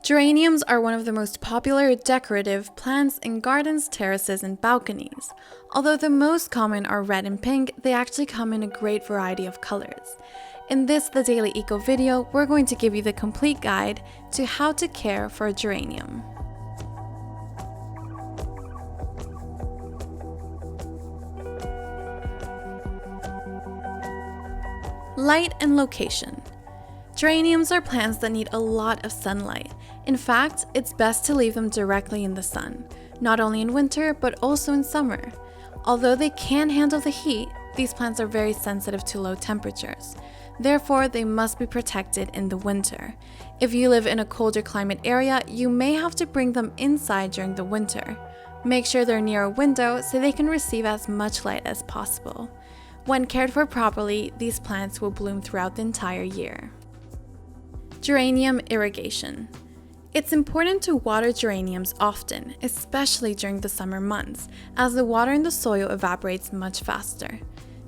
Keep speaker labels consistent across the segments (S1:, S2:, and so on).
S1: Geraniums are one of the most popular decorative plants in gardens, terraces, and balconies. Although the most common are red and pink, they actually come in a great variety of colors. In this The Daily Eco video, we're going to give you the complete guide to how to care for a geranium. Light and location. Geraniums are plants that need a lot of sunlight. In fact, it's best to leave them directly in the sun, not only in winter but also in summer. Although they can handle the heat, these plants are very sensitive to low temperatures. Therefore, they must be protected in the winter. If you live in a colder climate area, you may have to bring them inside during the winter. Make sure they're near a window so they can receive as much light as possible. When cared for properly, these plants will bloom throughout the entire year. Geranium irrigation. It's important to water geraniums often, especially during the summer months, as the water in the soil evaporates much faster.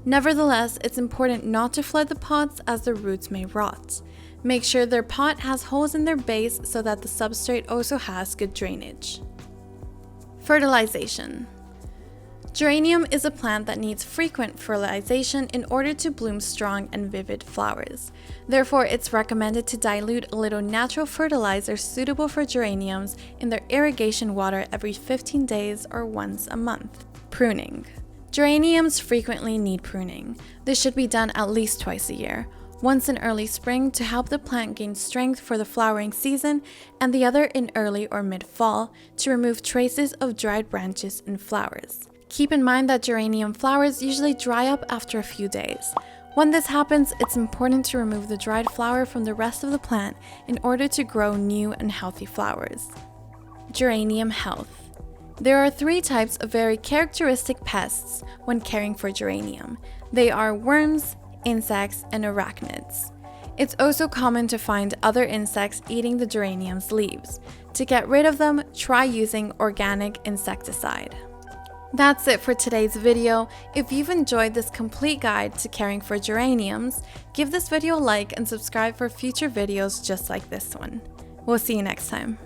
S1: Nevertheless, it's important not to flood the pots as the roots may rot. Make sure their pot has holes in their base so that the substrate also has good drainage. Fertilization. Geranium is a plant that needs frequent fertilization in order to bloom strong and vivid flowers. Therefore, it's recommended to dilute a little natural fertilizer suitable for geraniums in their irrigation water every 15 days or once a month. Pruning. Geraniums frequently need pruning. This should be done at least twice a year, once in early spring to help the plant gain strength for the flowering season, and the other in early or mid-fall to remove traces of dried branches and flowers. Keep in mind that geranium flowers usually dry up after a few days. When this happens, it's important to remove the dried flower from the rest of the plant in order to grow new and healthy flowers. Geranium health. There are 3 types of very characteristic pests when caring for geranium. They are worms, insects, and arachnids. It's also common to find other insects eating the geranium's leaves. To get rid of them, try using organic insecticide. That's it for today's video. If you've enjoyed this complete guide to caring for geraniums, give this video a like and subscribe for future videos just like this one. We'll see you next time.